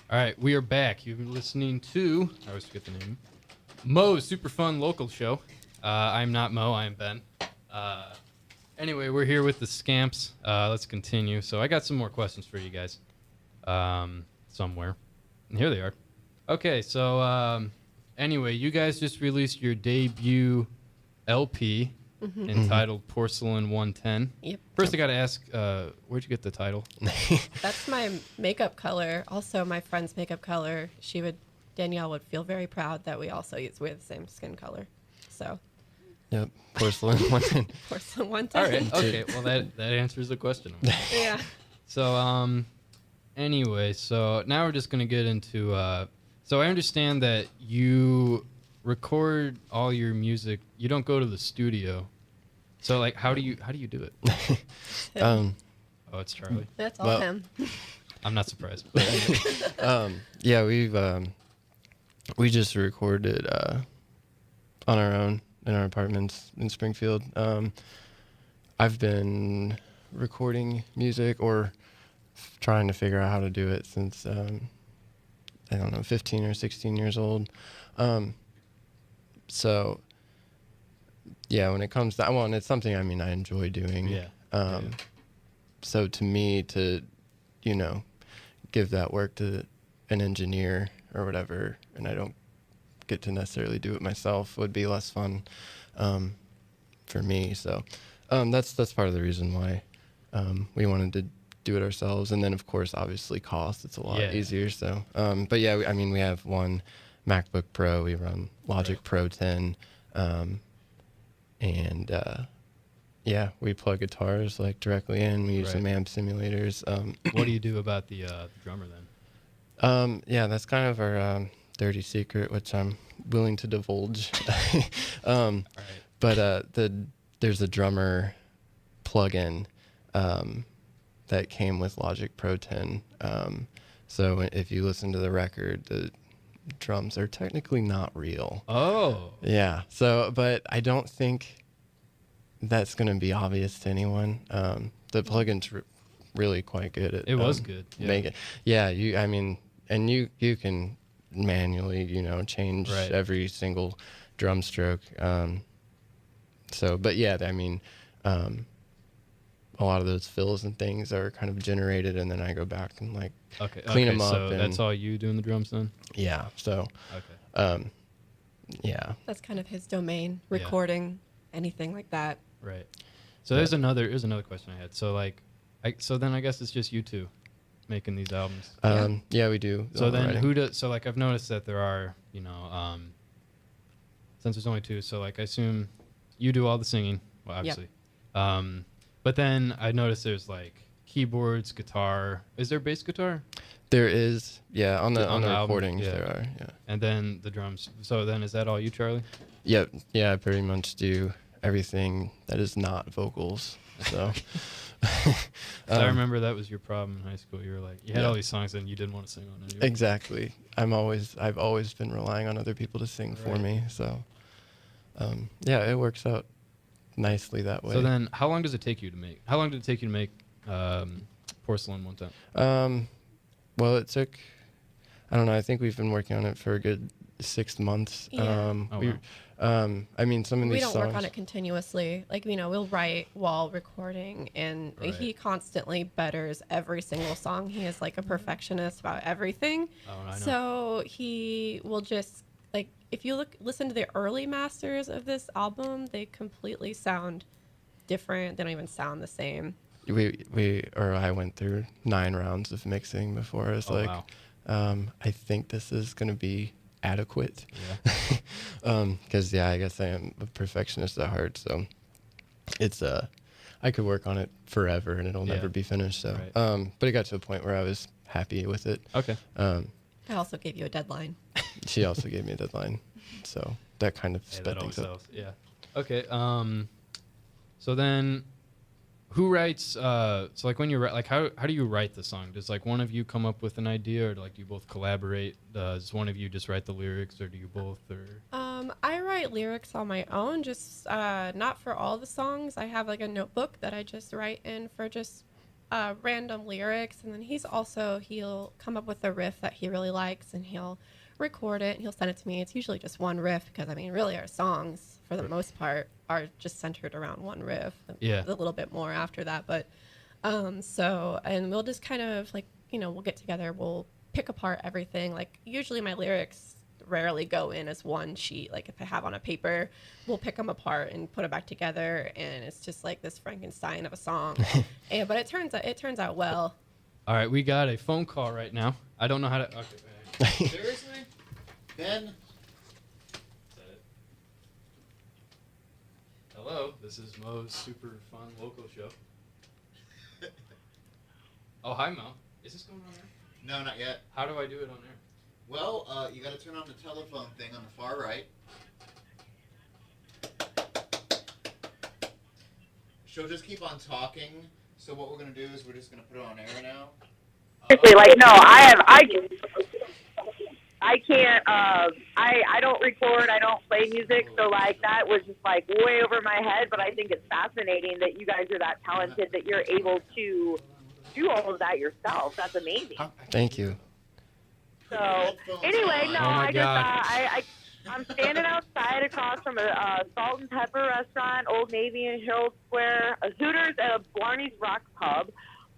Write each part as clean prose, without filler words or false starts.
All right, we are back. You've been listening to, I always forget the name, Mo's Superfun local show. I'm not Mo, I am Ben. Anyway, we're here with the Scamps. Let's continue. So I got some more questions for you guys somewhere. And here they are. Okay, so anyway, you guys just released your debut LP entitled Porcelain 110. Yep. First, I got to ask, where'd you get the title? That's my makeup color. Also, my friend's makeup color. Danielle would feel very proud that we have the same skin color. So. Yep. Porcelain 110. Porcelain 110. All right. Okay. Well, that answers the question. Yeah. So, anyway, so now we're just gonna get into. So I understand that you record all your music. You don't go to the studio. So, like, how do you do it? Oh, it's Charlie. That's all him. I'm not surprised. Yeah, we just recorded on our own in our apartments in Springfield. I've been recording music or trying to figure out how to do it since I don't know, 15 or 16 years old. So yeah, when it comes to and it's something I enjoy doing. Yeah. So to me, to give that work to an engineer or whatever, and I don't get to necessarily do it myself, would be less fun for me. So that's part of the reason why we wanted to do it ourselves. And then of course, obviously cost, it's a lot easier. So but yeah, we have one MacBook Pro, we run Logic Pro 10, and yeah, we plug guitars like directly in. We use some amp simulators. What do you do about the drummer then? Yeah, that's kind of our dirty secret, which I'm willing to divulge. But there's a drummer plugin that came with Logic Pro 10. So if you listen to the record, the drums are technically not real. Oh. Yeah. So, but I don't think that's going to be obvious to anyone. The plugin's really quite good at it was good. Yeah. Make it. Yeah. And you can manually, change every single drum stroke. So, but yeah, a lot of those fills and things are kind of generated, and then I go back and clean them up. So that's all you doing the drums then? Yeah. So. Okay. Yeah. That's kind of his domain, recording anything like that. Right. So there's another question I had. So so then I guess it's just you two making these albums. Yeah, we do. So then who does? So I've noticed that there are since there's only two. So I assume you do all the singing. Well, obviously. Yep. But then I noticed there's keyboards, guitar. Is there bass guitar? There is. Yeah, on the recordings album, there are. Yeah. And then the drums. So then is that all you, Charlie? Yep. Yeah, I pretty much do everything that is not vocals. So. I remember that was your problem in high school. You were you had all these songs and you didn't want to sing on any of them. Exactly. I've always been relying on other people to sing for me. So, yeah, it works out nicely that way. So then, how long does it take you to make? How long did it take you to make Porcelain 110? Well, it took. I don't know. I think we've been working on it for a good 6 months. Yeah. Some of these songs. We don't work on it continuously. We'll write while recording, and he constantly betters every single song. He is a perfectionist about everything. Oh, I know. So he will just if you listen to the early masters of this album, they completely sound different. They don't even sound the same. I went through 9 rounds of mixing before I was wow. I think this is going to be adequate. Yeah. Because I guess I am a perfectionist at heart, so it's I could work on it forever and it'll never be finished. So, but it got to a point where I was happy with it. Okay. I also gave you a deadline. She also gave me a deadline, so that kind of sped things up. Yeah. Okay. So then, who writes? So when you write, how do you write the song? Does one of you come up with an idea, or do you both collaborate? Does one of you just write the lyrics, or do you both? Or I write lyrics on my own, just not for all the songs. I have a notebook that I just write in for just random lyrics, and then he'll come up with a riff that he really likes, and he'll record it and he'll send it to me. It's usually just one riff because I mean, really, our songs for the most part are just centered around one riff. Yeah. A little bit more after that, but and we'll just kind of like we'll get together, we'll pick apart everything. Like usually my lyrics rarely go in as one sheet. Like if I have on a paper, we'll pick them apart and put it back together, and it's just like this Frankenstein of a song. But it turns out well. All right, we got a phone call right now. I don't know how to. Okay. Seriously? Ben? Is that it? Hello, this is Mo's super fun local show. Oh, hi, Mo. Is this going on air? No, not yet. How do I do it on air? Well, you gotta turn on the telephone thing on the far right. She'll just keep on talking. So what we're gonna do is we're just gonna put it on air now. Seriously, like no, I can't. I don't record. I don't play music. So like that was just like way over my head. But I think it's fascinating that you guys are that talented that you're able to do all of that yourself. That's amazing. Thank you. So anyway, no, Oh my God. I'm standing outside across from a Salt and Pepper restaurant, Old Navy in Herald Square, a Hooters, and a Blarney's Rock Pub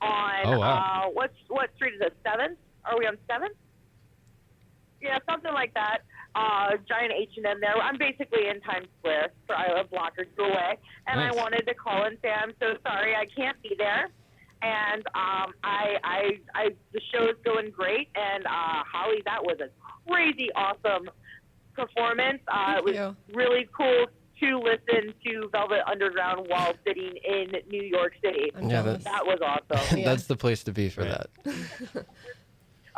on Oh, wow. what street is it? 7th? Are we on 7th? Yeah, something like that. Giant H&M there. I'm basically in Times Square, for a block or two away, and Nice. I wanted to call and say I'm so sorry I can't be there. And the show is going great, and Holly, that was a crazy awesome performance. It was you. really cool to listen to Velvet Underground while sitting in New York City. I'm Yeah, jealous. That was awesome. Yeah. That's the place to be for Right. that.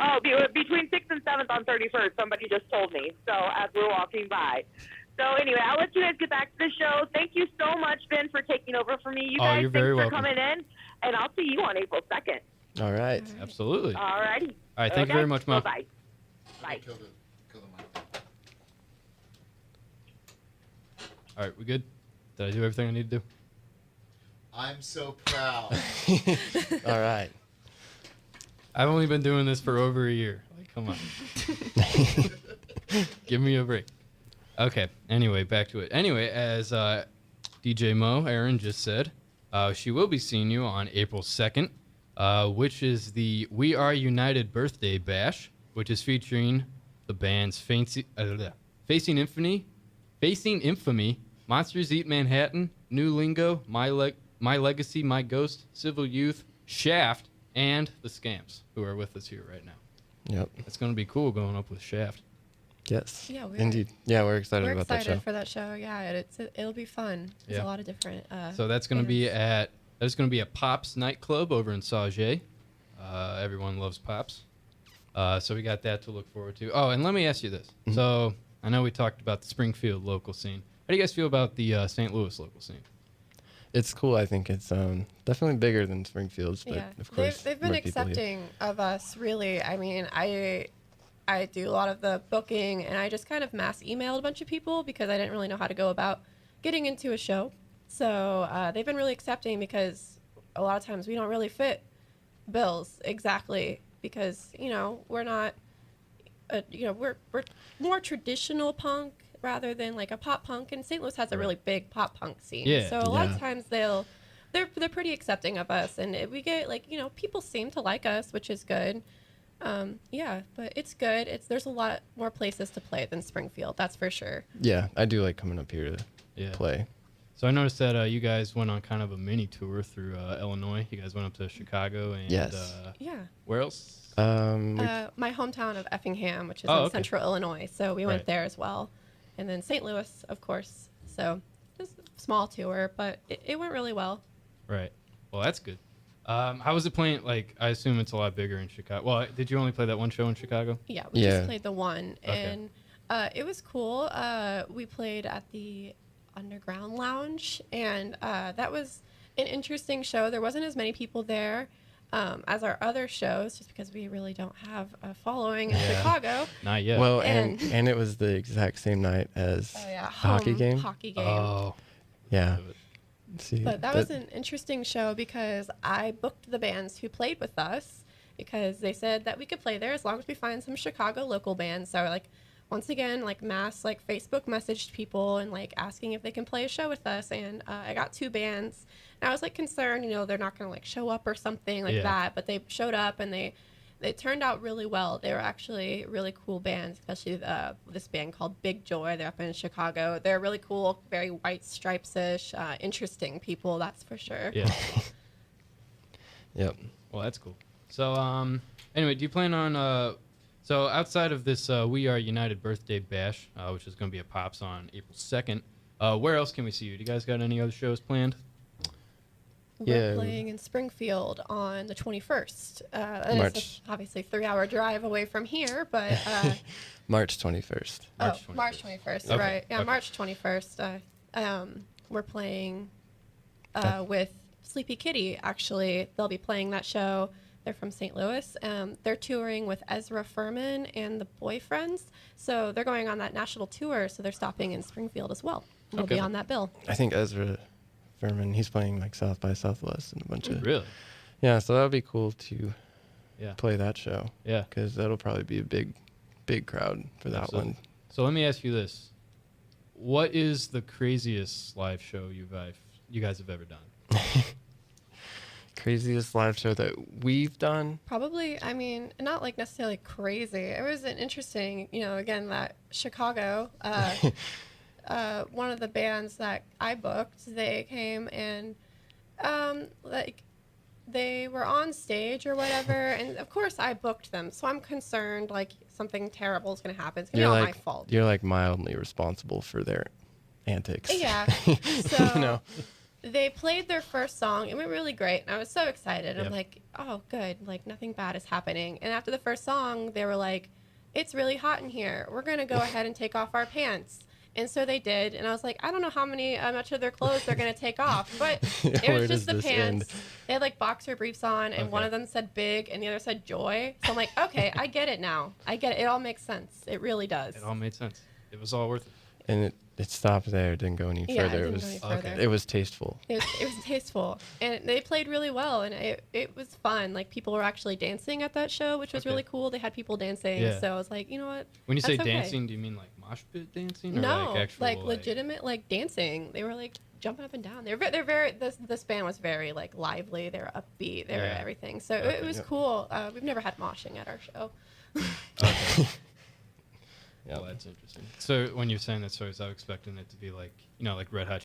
Oh, between 6th and 7th on 31st, somebody just told me, so as we're walking by. So anyway, I'll let you guys get back to the show. Thank you so much, Ben, for taking over for me. You Oh, guys, you're thanks very for welcome. coming in, and I'll see you on April 2nd. All right. Absolutely. All All righty. right, thank you very much, Mo. Bye. Bye. Kill the mic. All right, we good? Did I do everything I need to do? I'm so proud. All right. I've only been doing this for over a year. Like, come on. Give me a break. Okay. Anyway, back to it. Anyway, as DJ Mo, Aaron just said, she will be seeing you on April 2nd, which is the We Are United Birthday Bash, which is featuring the bands Facing Infamy, Monsters Eat Manhattan, New Lingo, My Legacy, My Ghost, Civil Youth, Shaft, and the Scamps, who are with us here right now. Yep. It's going to be cool going up with Shaft. Yes. Yeah, Indeed. Yeah, we're excited We're about that excited show. for that show. Yeah, it'll be fun. There's Yeah. a lot of different. So that's going to be bands. at Pops nightclub over in Sauget. Everyone loves Pops. So we got that to look forward to. Oh, and let me ask you this. Mhm. So I know we talked about the Springfield local scene. How do you guys feel about the St. Louis local scene? It's cool. I think it's definitely bigger than Springfield's, but Yeah, of course they've been more people here. accepting of us. Really, I mean, I do a lot of the booking, and I just kind of mass emailed a bunch of people because I didn't really know how to go about getting into a show. So they've been really accepting because a lot of times we don't really fit bills exactly because we're not, we're more traditional punk rather than like a pop punk, and St. Louis has a really big pop punk scene. Yeah. So a lot Yeah. of times they're pretty accepting of us, and we get people seem to like us, which is good. Yeah, but it's good. There's a lot more places to play than Springfield, that's for sure. Yeah, I do like coming up here to Yeah. play. So I noticed that you guys went on kind of a mini tour through Illinois. You guys went up to Chicago and Yes. Yeah. Where else? My hometown of Effingham, which is Oh, in okay. central Illinois, so we Right. went there as well. And then St. Louis, of course. So just a small tour, but it went really well. Right. Well, that's good. How was it playing? Like, I assume it's a lot bigger in Chicago. Well, did you only play that one show in Chicago? Yeah, we Yeah. just played the one, Okay. and it was cool. We played at the Underground Lounge, and that was an interesting show. There wasn't as many people there as our other shows, just because we really don't have a following in Yeah. Chicago. Not yet. Well, And- and it was the exact same night as Oh, yeah, hockey game. Hockey game. Oh. Yeah. See, But that was an interesting show because I booked the bands who played with us because they said that we could play there as long as we find some Chicago local bands. So like once again, like mass like Facebook messaged people and like asking if they can play a show with us, and I got 2 bands. And I was like concerned, you know, they're not gonna like show up or something like that, but they showed up and they turned out really well. They were actually really cool bands, especially this band called Big Joy. They're up in Chicago. They're really cool, very White Stripes-ish, interesting people, that's for sure. Yeah. Yep. Well, that's cool. So, anyway, do you plan on, so outside of this We Are United Birthday Bash, which is going to be at Pops on April 2nd, where else can we see you? Do you guys got any other shows planned? We're playing in Springfield on the 21st. It's obviously a 3-hour drive away from here, but... March 21st. March 21st, Okay. right. Yeah, Okay. March 21st. We're playing with Sleepy Kitty, actually. They'll be playing that show. They're from St. Louis. They're touring with Ezra Furman and the Boyfriends. So they're going on that national tour, so they're stopping in Springfield as well. We'll Okay. be on that bill. I think Ezra Furman, he's playing like South by Southwest and a bunch of... Really? Yeah, so that would be cool to Yeah. play that show. Yeah. Because that'll probably be a big crowd for that Absolutely. one. So let me ask you this. What is the craziest live show you guys have ever done? Craziest live show that we've done? Probably, I mean, not like necessarily crazy. It was an interesting, you know, again, that Chicago, one of the bands that I booked, they came and, like, they were on stage or whatever, and of course I booked them, so I'm concerned, like, something terrible is going to happen. It's going to be all my fault. You're like mildly responsible for their antics. Yeah. So You know? they played their first song. It went really great. And I was so excited. Yep. I'm like, oh, good. Like, nothing bad is happening. And after the first song, they were like, it's really hot in here. We're going to go ahead and take off our pants. And so they did. And I was like, I don't know how much of their clothes they're going to take off. But it Where was does just the this pants. end? They had like boxer briefs on. And one Okay. of them said big and the other said joy. So I'm like, okay, I get it now. I get it. It all makes sense. It really does. It all made sense. It was all worth it. And it stopped there. It didn't go any Yeah, it further. didn't go any further. okay. It was tasteful. It was tasteful, and they played really well, and it was fun. Like, people were actually dancing at that show, which was Okay. really cool. They had people dancing, Yeah. so I was like, you know what? When you say That's okay. dancing, do you mean like mosh pit dancing? Or No, like actual, legitimate like dancing. They were like jumping up and down. They're very this band was very like lively. They were upbeat. They were Yeah. everything. So Okay. it was Yep. cool. We've never had moshing at our show. Okay. Yeah. Well, that's interesting. So when you're saying that stories, I was expecting it to be like, you know, like Red Hot